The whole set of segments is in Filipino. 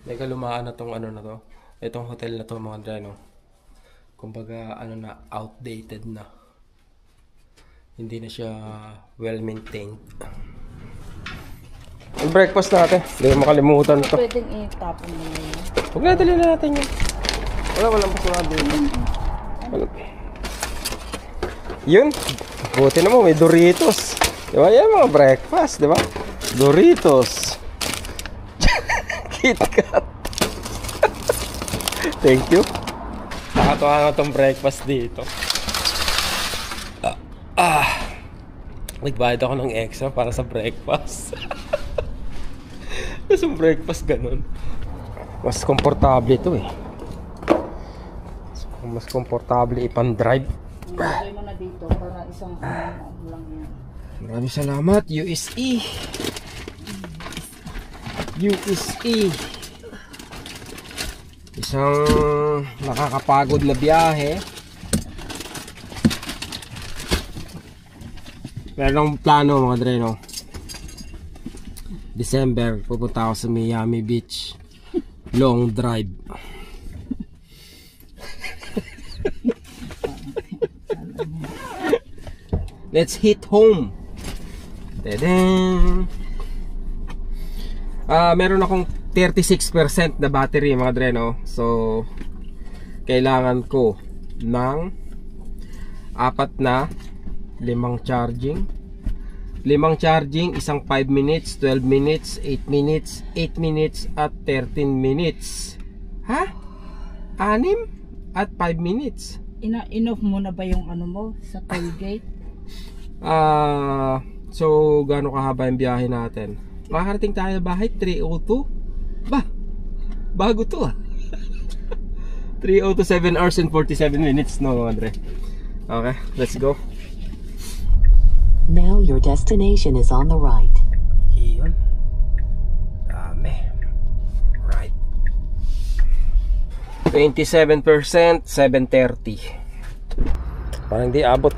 Mega lumaan na tong ano na to. Itong hotel na to mga dre, no. Kumbaga ano na, outdated na. Hindi na siya well maintained. Ang breakfast natin. Hindi ko makalimutan to. Pwedeng itapon mo na yun. Huwag na, dali na natin yun. Walang pasunod dito. Yun. Buti naman may Doritos. Diba yan mga breakfast, diba? Doritos. KitKat. Thank you. Nakatuwa nga itong breakfast dito. Nagbayad ako ng extra para sa breakfast. Kasi breakfast ganun. Mas komportable ito eh. Mas komportable ipan-drive. Ilagay mo na dito para isang ano lang yan. Maraming salamat, USE. USE. Isang nakakapagod na biyahe. Meron akong plano mga dre, no? December, pupunta ako sa Miami Beach. Long drive. Let's hit home. Tadang! Meron akong 36% na battery mga dre, no? So kailangan ko ng 4 na 5 charging. 5 charging, isang 5 minutes, 12 minutes, 8 minutes, 8 minutes at 13 minutes. Ha? 6 at 5 minutes. Enough mo na ba yung ano mo sa tollgate? So gaano kahaba yung biyahe natin? Makakarating tayo bahay 3:02. Bago to 3:02, 7 hours and 47 minutes, no Andre? Okay, let's go. Now your destination is on the right. Iyon. Dami. Right. 27%, 7:30. Parang di abot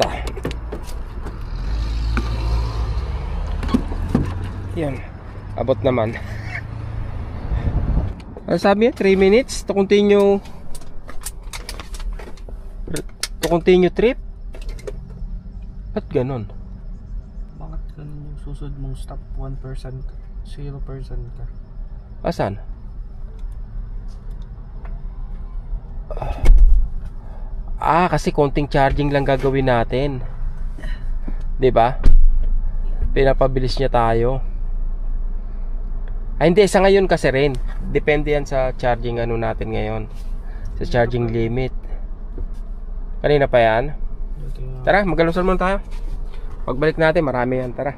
Yan. Abot naman. Ano sabi niya? 3 minutes to continue trip? Ba't ganon? Bakit ganun yung susunod mong stop? 1% ka, 0% ka. Asan? Kasi konting charging lang gagawin natin. 'Di ba? Pinapabilis niya tayo. Hindi, sa ngayon kasi rin. Depende yan sa charging ano natin ngayon. Sa charging limit. Kanina pa yan. Tara, magalusan muna tayo. Pagbalik natin, marami yan. Tara.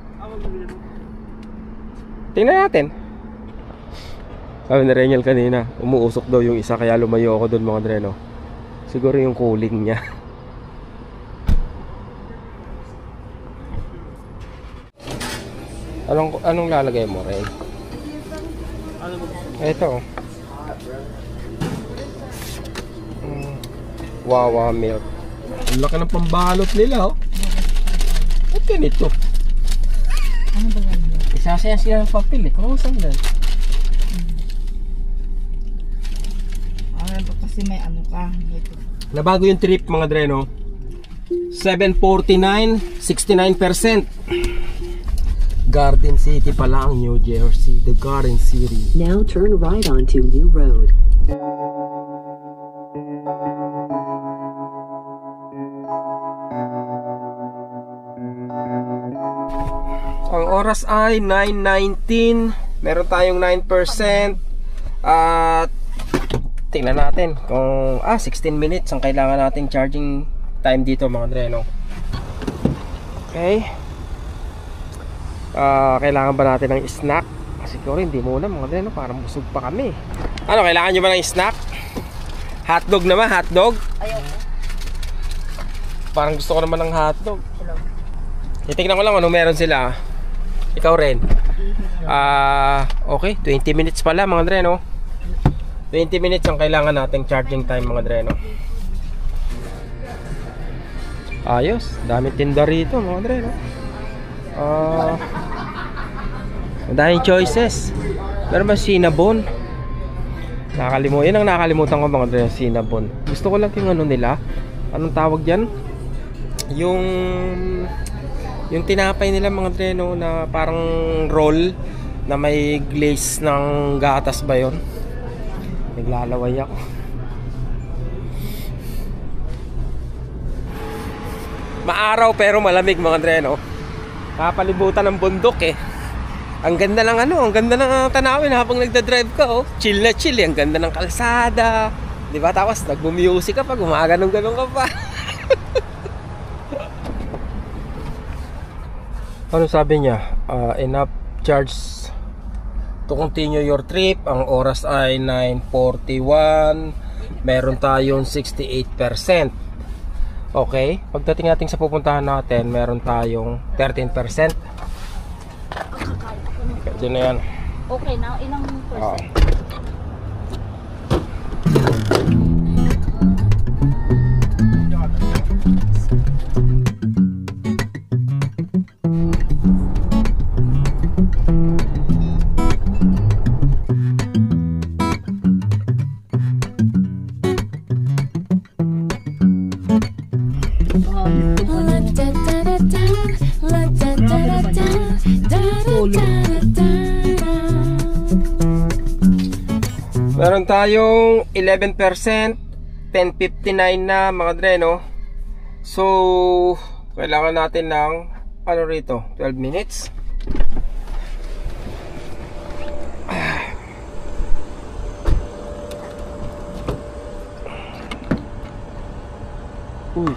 Tingnan natin. Sabi na Reniel kanina, umuusok daw yung isa, kaya lumayo ako doon mga dreno. Siguro yung cooling niya. Anong lalagay mo, Ren? Ito. Wawa milk. Ang laki ng pambalot nila, oh. At ganito. Ano ba yan? Isasaya sila ng papel, eh. Kung saan dyan? Kasi may ano ka. Nabago yung trip mga dreno. 749, 69%. Garden City pala ang New Jersey. The Garden City. Now turn right onto New Road. Ang oras ay 9:19. Meron tayong 9%. At tingnan natin kung 16 minutes ang kailangan nating charging time dito mga dreno. Okay. Kailangan ba natin ng snack? Siguro hindi muna mga dreno, parang busog pa kami. Ano, kailangan nyo ba ng snack? Hotdog naman, hotdog? Ayaw ko. Parang gusto ko naman ng hotdog. Titignan ko lang ano meron sila. Ikaw rin. Okay, 20 minutes pala mga dreno. 20 minutes ang kailangan nating charging time mga dreno. Ayos, dami tinda rito mga dreno. Daming choices. Meron ba cinnamon? Yan ang nakalimutan ko mga dre, Cinnabon. Gusto ko lang yung ano nila. Anong tawag yan? Yung tinapay nila mga dre, no, na parang roll na may glaze ng gatas ba yun? Naglalaway ako. Maaraw pero malamig mga dre, no? Kapalibutan ng bundok eh. Ang ganda ng ang ganda ng tanawin habang nagda-drive ka, oh. Chill na chill, ang ganda ng kalsada. 'Di ba? Tapos nagmu-music ka pa, gumaganong-ganong ka pa. Ano sabi niya? Enough charge to continue your trip. Ang oras ay 9:41. Meron tayong 68%. Okay, pagdating natin sa pupuntahan natin, meron tayong 13%. Diyan na yan. Okay na, ilang percent? Meron tayong 11%, 10:59 na mga dre, no? So, kailangan natin ng ano rito, 12 minutes. Uy.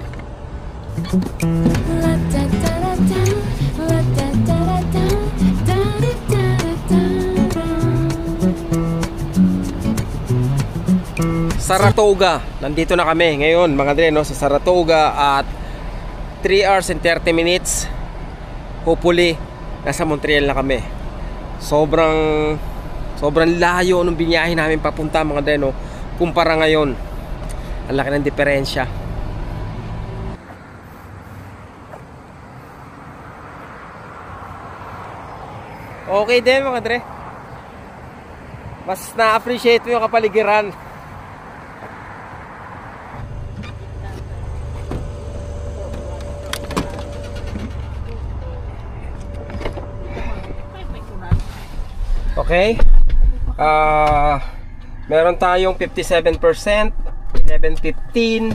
Saratoga, nandito na kami ngayon mga dre, no, sa Saratoga at 3 hours and 30 minutes. Hopefully nasa Montreal na kami. Sobrang layo nung biniyahe namin papunta mga dre, no, kumpara ngayon. Ang laki ng diferensya. Okay din mga dre. Mas na-appreciate mo yung kapaligiran. Okay. Meron tayong 57%, 11:15,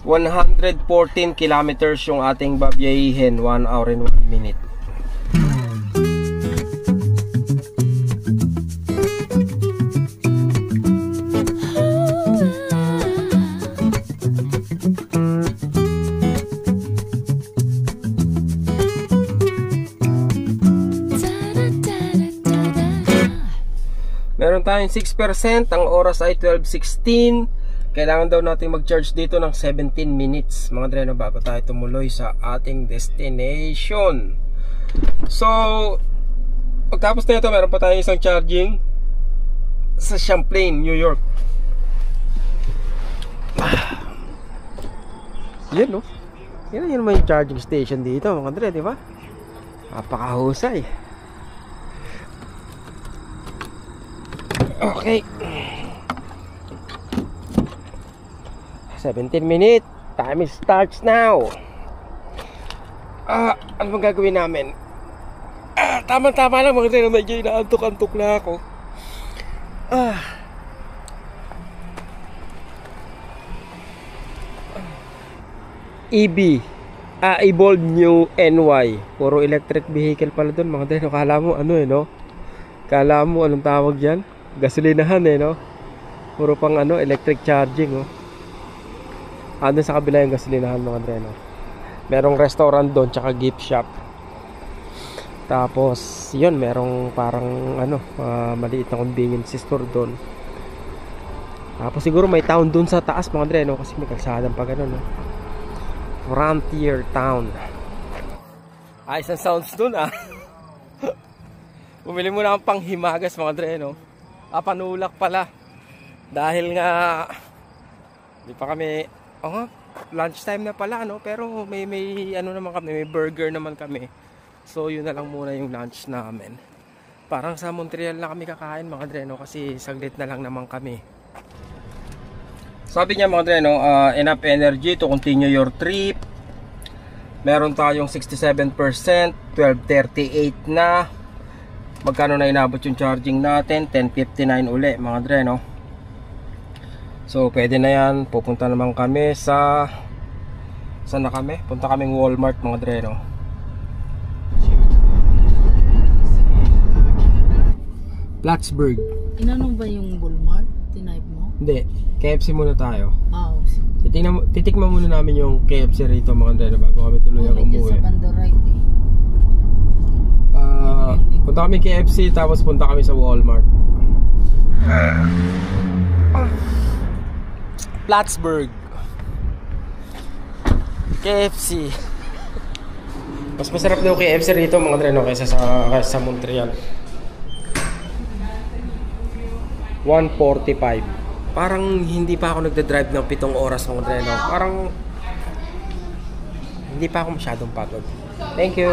114 kilometers yung ating babiyahihin, 1 hour and 1 minute. Meron tayong 6%, ang oras ay 12:16. Kailangan daw natin mag-charge dito ng 17 minutes mga dre, no, bago tayo tumuloy sa ating destination. So, pagtapos na ito, meron pa tayong isang charging sa Champlain, New York. Yan, no? Yan naman yung charging station dito mga dre, di ba? Napakahusay. Okay. 17 minutes. Time starts now. Ano bang gagawin namin? Tama-tama lang mga dre, medyo inaantok-antok na ako. EV. Evolve New NY. Puro electric vehicle pala doon mga dre. Kala mo ano no? Kala mo anong tawag dyan? Gasolinahan no? Puro pang electric charging doon sa kabila yung gasolinahan mga dre, no? Merong restaurant doon tsaka gift shop. Tapos yun, merong parang maliit na convenience store doon. Tapos siguro may town doon sa taas mga dre, no? Kasi may kalsadang pa gano'n, no? Frontier Town. Ayos ang sounds doon Bumili muna akong panghimagas mga dre, no? Panulak pala. Dahil nga di pa kami lunch time na pala, no? Pero may naman kami, may burger naman kami. So yun na lang muna yung lunch namin. Parang sa Montreal na kami kakain mga dreno kasi saglit na lang naman kami. Sabi niya mga dreno, enough energy to continue your trip. Meron tayong 67%, 12:38 na. Magkano na inabot yung charging natin? 10:59 uli mga dreno. So pwede na yan. Pupunta naman kami sa... Saan na kami? Punta kaming Walmart mga dreno. Plattsburgh. Inanong ba yung Walmart? Tinipe mo? Hindi, KFC muna tayo. Oo. Titikman muna namin yung KFC rito mga dreno bago kami tuluyang Medyo umuwi. sa banda right eh. Punta kami KFC tapos punta kami sa Walmart. Plattsburgh. KFC. Mas masarap daw KFC rito mga dreno kaysa sa Montreal. 1:45. Parang hindi pa ako nagda-drive ng 7 oras mga dreno. Parang hindi pa ako masyadong pagod. Thank you.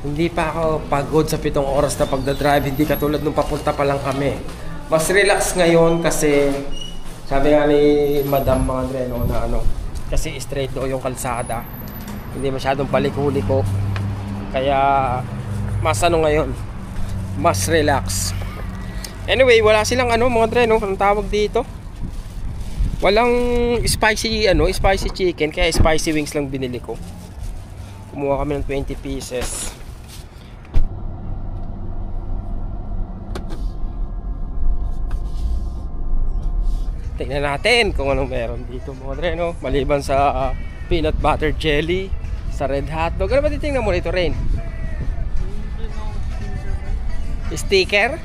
Hindi pa ako pagod sa 7 oras na pagda-drive. Hindi katulad nung papunta pa lang kami. Mas relax ngayon kasi sabi nga ni Madam mga dreno na kasi straight do yung kalsada. Hindi masyadong paliko-liko. Kaya mas ngayon. Mas relax. Anyway, wala silang mga dreno, anong tawag dito? Walang spicy spicy chicken, kaya spicy wings lang binili ko. Kumuha kami ng 20 pieces. Tingnan natin kung anong meron dito mga dreno. Maliban sa peanut butter jelly, sa red hotdog. Ano ba titingnan mo rito, Rain? Sticker?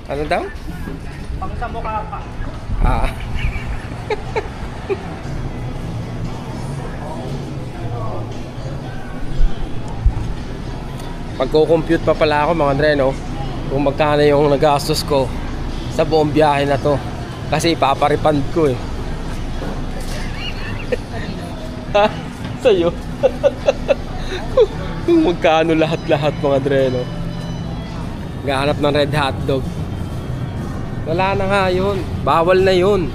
Ano daw? Pang sa mukha pa. Ah. Pagko-compute pa pala ako mga dreno kung magkano yung nagastos ko sa buong biyahe na to. Kasi ipaparipand ko eh. Ha? Sa'yo? Kung magkano lahat-lahat mga dreno. Gahanap ng red hotdog. Wala na nga yun. Bawal na yun.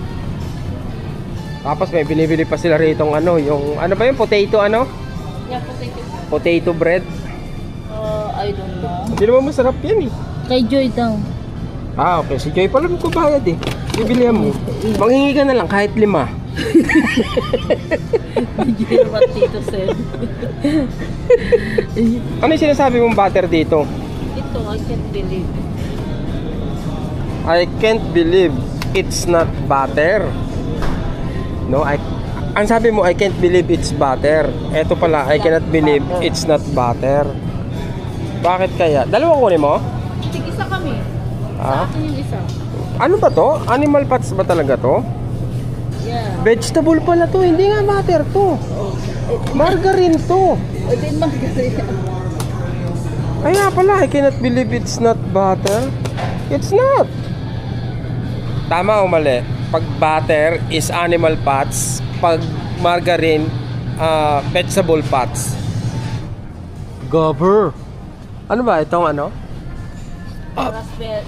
Tapos may binibili pa sila rito yung ano ba yung potato Yeah, potato. Potato bread. I don't know. Hindi naman masarap yan eh. Kay Joy daw. Ah, okay. Si Joy pala magbabayad eh. Bibilihan mo. Manghingi ka na lang kahit 5. Joy what Tito said. Ano yung sinasabi mong butter dito? Ito, I can't believe. I can't believe it's not butter. No, ang sabi mo, I can't believe it's butter. Eto pala, I cannot believe it's not butter. Bakit kaya? Dalawa kunin mo? Tig-isa kami. Ah? Sa akin yung isa. Ano ba to? Animal fats ba talaga to? Yeah. Vegetable pala to, hindi nga butter to. Margarine to. O din margarine. Kaya pala, I cannot believe it's not butter. It's not. Tama o mali? Pag butter is animal fats, pag margarine, vegetable fats. Gobber. Ano ba itong Raspberry,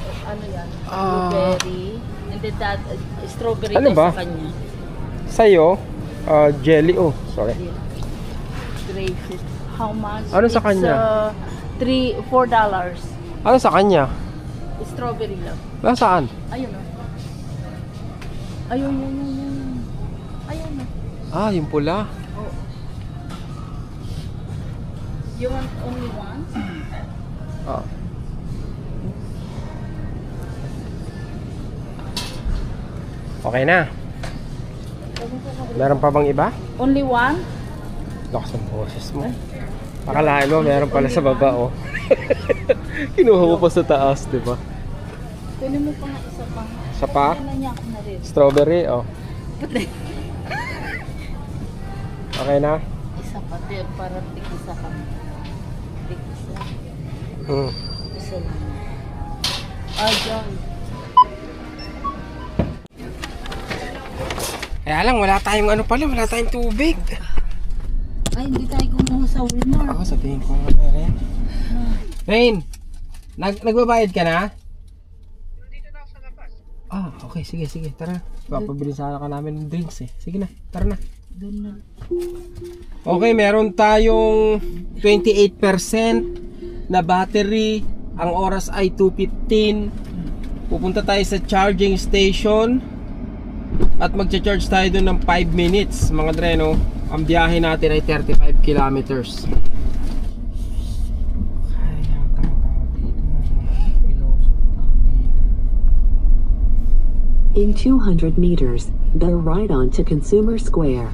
yan? Blueberry. And then that, strawberry Ano daw ba? sa kanya. Sa'yo, jelly. Oh, sorry. Grapefruit. How much? Ano sa kanya? $4. Ano sa kanya? Strawberry lang. Nasaan? Ayun o. Ayun. Ayun o. Ah, yung pula. Oh. You want only one? Ah. Okay na. Meron pa bang iba? Only one? Lakas ng boses mo. Akalain mo, meron pala sa baba, oh. Kinuha mo pa sa taas, di ba? Kunin mo pa nga isa pa. Isa pa? Kailan niya ako na rin. Strawberry, oh. Okay na? Isa pa. Para tig-isa kami. Tig-isa. Isa lang. John. Kaya lang, wala tayong wala tayong tubig. Ay, hindi tayo kumuha mo sa Wilmar. Ako sabihin ko nga rin. Rain, nagbabayad ka na? Dito na ako sa labas. Ah, okay, sige, tara. Papabili sana ka namin ng drinks eh. Sige na, tara na. Doon na. Okay, meron tayong 28% na battery. Ang oras ay 2:15. Pupunta tayo sa charging station at magcha-charge tayo doon ng 5 minutes, mga dreno. Ang biyahe natin ay 35 kilometers. In 200 meters, bear right on to Consumer Square.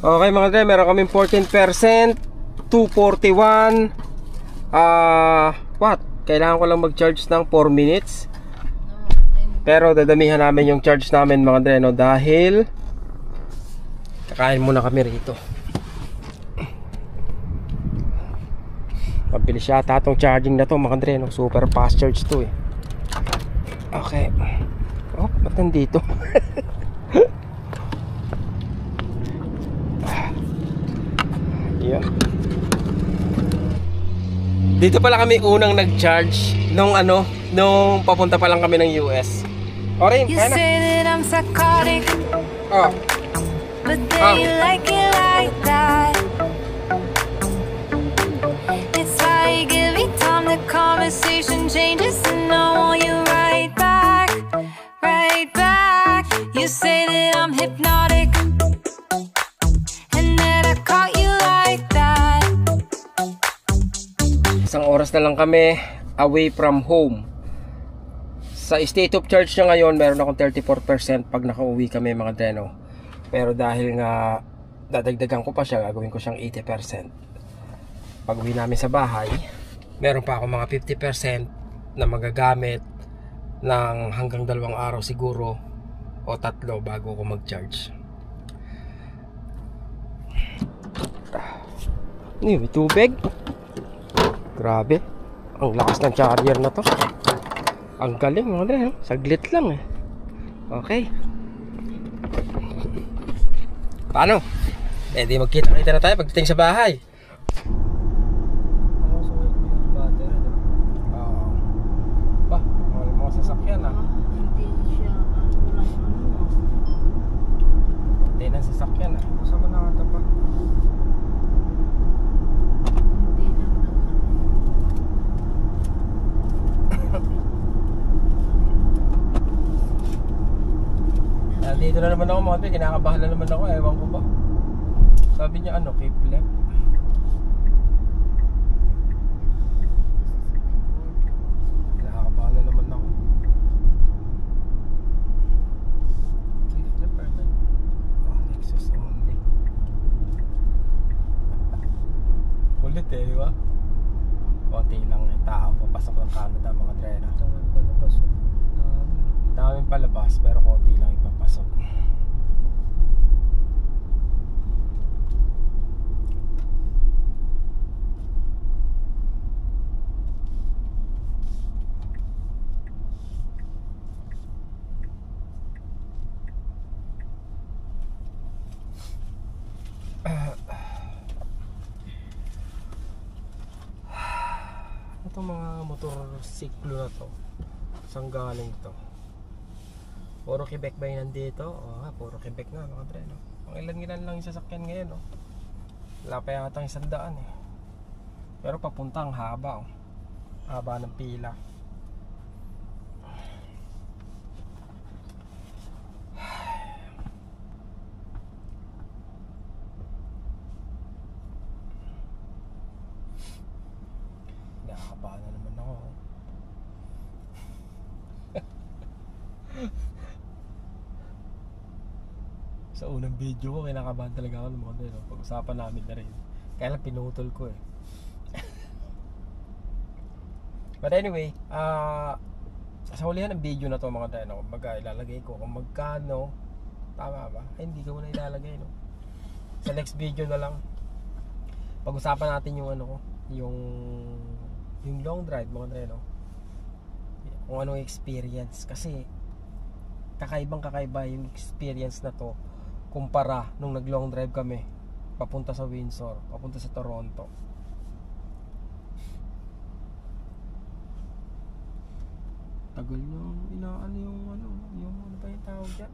Okay mga dre, meron kaming 14%, 241. What? Kailangan ko lang mag-charge ng 4 minutes. Pero dadamihan namin yung charge namin mga dre, no? Dahil kakain muna kami rito. Mabilis yata itong charging na to mga dre, no? Super fast charge to eh. Okay. Oh, ba't nandito? Yeah. Dito pala kami unang nag-charge nung papunta pa lang kami ng US. Orin, You kaya na. say that I'm psychotic, Oh, but then you like it like that. It's like every time the conversation changes, and I want you right back, right back. You say that I'm hypnotic, and that I caught you like that. isang oras na lang kami away from home. Sa state of charge na ngayon, meron akong 34% pag nakauwi kami mga dreno. Pero dahil nga dadagdagan ko pa siya, gagawin ko siyang 80%. Pag uwi namin sa bahay, meron pa ako mga 50% na magagamit ng hanggang 2 araw siguro o 3 bago ko mag-charge. May tubig. Grabe. Ang lakas ng charger na to. Ang galing mga dre, no? Saglit lang eh. Okay. Paano? Eh di magkita-kita na tayo pagdating sa bahay. Ba, mga sasakyan ah. Hindi siya, walang ano. Hindi na sasakyan ah. Kasama na ata pa. Hindi lang Dito na naman ako mga dre, kinakabahan na naman ako, ewan ko ba. Sabi niya keep left. Kinakabahan na naman ako. Keep left or not? Lexus only. Kulit eh, di ba? Konti lang yung tao papasok ng Canada mga dre na. Daming palabas pero konti lang ipapasok. Itong mga motorsiklo na to, saan galing to? Puro Quebec ba yun nandito? Puro Quebec nga mga dre, no? Ang ilan lang yung sasakyan ngayon, no? Wala pa yata 100 eh. Pero papunta ang haba, oh. Haba ng pila. Nakakaba na naman ako. Sa unang video ko, kinakabahan talaga ako ng mga dito. Pag-usapan namin na rin. Kaya lang pinutol ko eh. But anyway, sa hulihan ng video na to mga dito, kumbaga ilalagay ko kung magkano. Tama ba? Ay, hindi ko na ilalagay, no? Sa next video na lang, pag-usapan natin yung yung long drive mga dito. Kung anong experience. Kasi kakaiba yung experience na to kumpara nung nag long drive kami papunta sa Windsor, papunta sa Toronto. Tagal nyo inaano yung ano ba yung tawag dyan?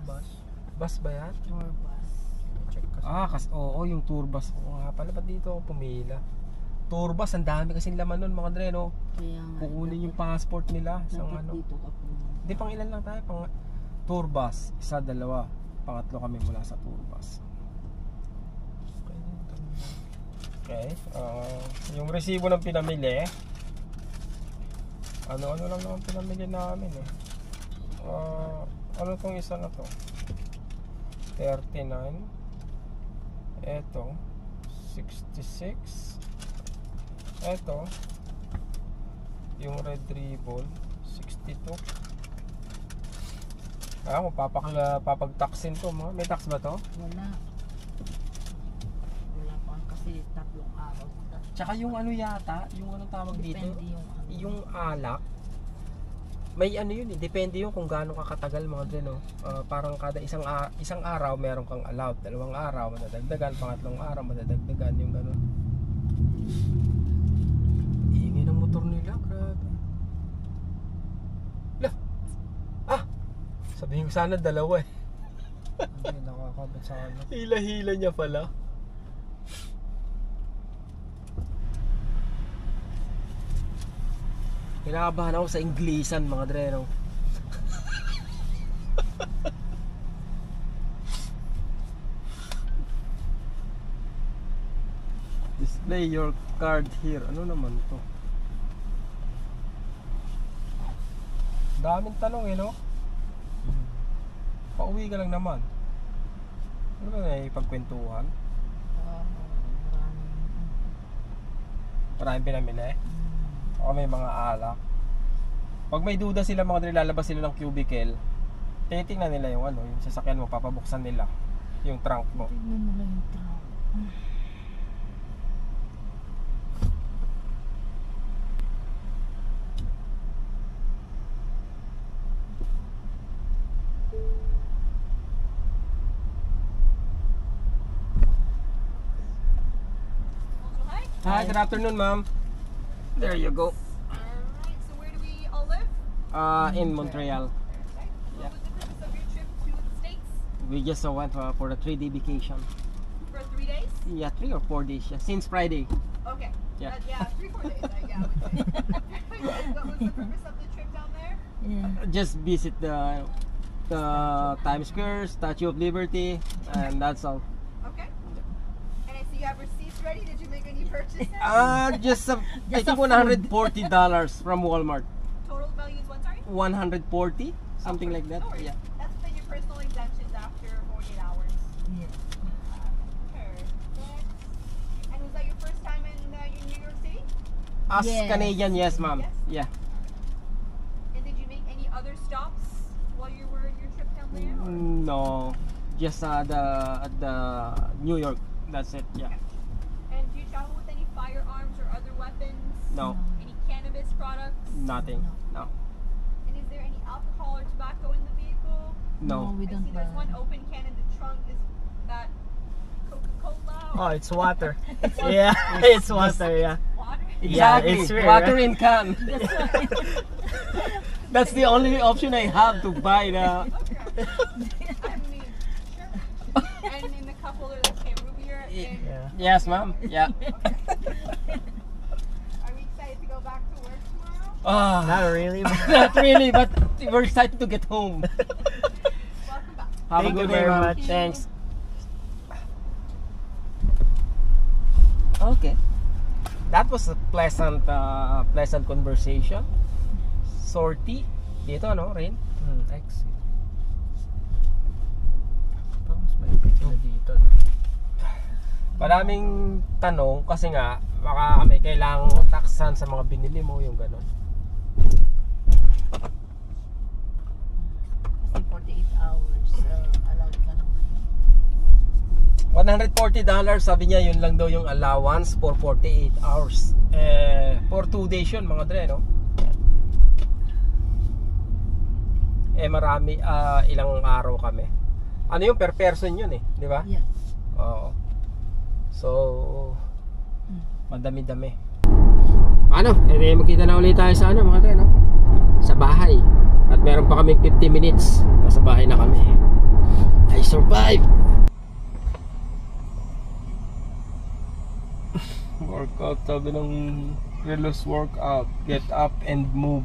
Bus. Bus ba yan? Tour bus. Check kasi. Oo, yung tour bus. Oo nga pala, ba't dito ako pumila? Tour bus, ang dami kasing laman nun mga dre, no? Kaya nga. Kukunin yung passport nila sa Dapat ano. dito ka pumunta. Hindi, pang ilan lang tayo? Pang tour bus, isa, dalawa. Pangatlo kami mula sa tour bus. Okay. Yung resibo ng pinamili, ano lang naman pinamili namin eh. Ano tong isa na to? 39. Eto 66. Eto yung red ribbon 62. Kung papagtaksin to mga. May tax ba to? Wala. Wala pa kasi 3 araw. Tsaka yung ano yata, yung anong tawag dito? Depende yung ano. Yung alak, may ano yun eh, depende yun kung gaano ka katagal mga dre, no? Parang kada isang araw meron kang allowed, 2 araw madadagdagan, 3 araw madadagdagan, yung gano'n. Ingay ng motor nila, grabe. Sabihin ko sana 2 eh. Hindi nakakabit sa ano. Hila-hila niya pala. Kinakabahan ako sa Inglisan mga dre, no? Display your card here. Ano naman to? Daming tanong eh, no? Pauwi ka lang naman. Ano ba na ipagkwentuhan? Maraming pinamili. O may mga alak. Pag may duda sila mga dre, lalabas sila ng cubicle. Titingnan nila yung ano, yung sasakyan mo, papabuksan nila yung trunk mo. Tignan mo lang yung trunk. Hi, good afternoon, ma'am. There you go. Alright, so where do we all live? In Montreal. What was the purpose of your trip to the States? We just went for a 3-day vacation. For 3 days? Yeah, 3 or 4 days. Yeah. Since Friday. Okay. Yeah. 3-4 days, I would say. What was the purpose of the trip down there? Yeah. Just visit the Times Square, Statue of Liberty, and that's all. Okay. And I see you have receipts ready. Did you make any purchases? Just I think $140 from Walmart. Total value is what, sorry? 140, something like that. No worries. Yeah. That's within your personal exemptions after 48 hours. Yeah. Perfect. And was that your first time in New York City? As Yes. Canadian, yes, ma'am. Yes. Yeah. And did you make any other stops while you were in your trip down there? or- No, just at the New York. That's it. Yeah. And do you travel with any firearms or other weapons? No, Any cannabis products? nothing. No, And is there any alcohol or tobacco in the vehicle? no. we I don't see there's buy. one open can in the trunk. Is that Coca-Cola? Oh, or it's water. Yeah, it's water, yeah. water? Yeah, Exactly. it's rare, Water right? in can. That's the only option I have to buy the. Okay. I mean, sure. And in the cup holder, that's okay, root beer. And Yeah. Yes, ma'am. Yeah. are we excited to go back to work tomorrow? Ah, Not really. not really, but we're excited to get home. Welcome back. Have Thank a you good day, very ma'am. much. Thanks. Okay. That was a pleasant conversation. Sortie. Dito, no, Rain? Exit. Parang mas may picture dito. No? Maraming tanong kasi nga baka may kailangang taksan sa mga binili mo, yung gano'n. Kasi 48 hours allowed ka naman. $140, sabi niya, yun lang daw yung allowance for 48 hours. For 2 days yun mga dre, no? Marami, ilang araw kami. Ano yung per person yun eh, di ba? Yeah. Oo. So, madami-dami. Ano, magkita na ulit tayo sa mga tayo, no? Sa bahay. At meron pa kaming 50 minutes. Nasa bahay na kami. I survived! Workout, sabi ng Relos workout. Get up and move.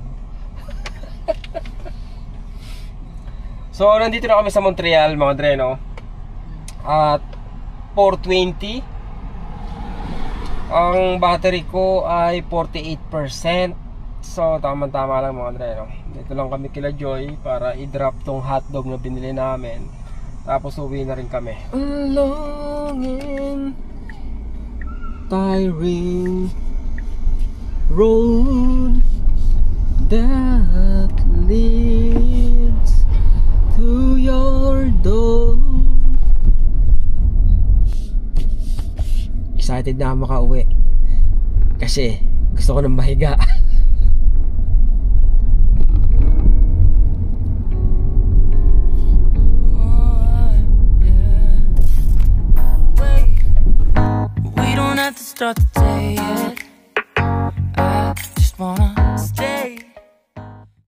So, nandito na kami sa Montreal, mga dre, no? At 4:20. Ang battery ko ay 48%. So, tama-tama lang, mga dre, no? Dito lang kami kila Joy para i-drop tong hotdog na binili namin. Tapos uwi na rin kami. Along in tiring road that leads to your door. Excited na ako makauwi kasi gusto ko nang mahiga. We don't have to start the day, yeah.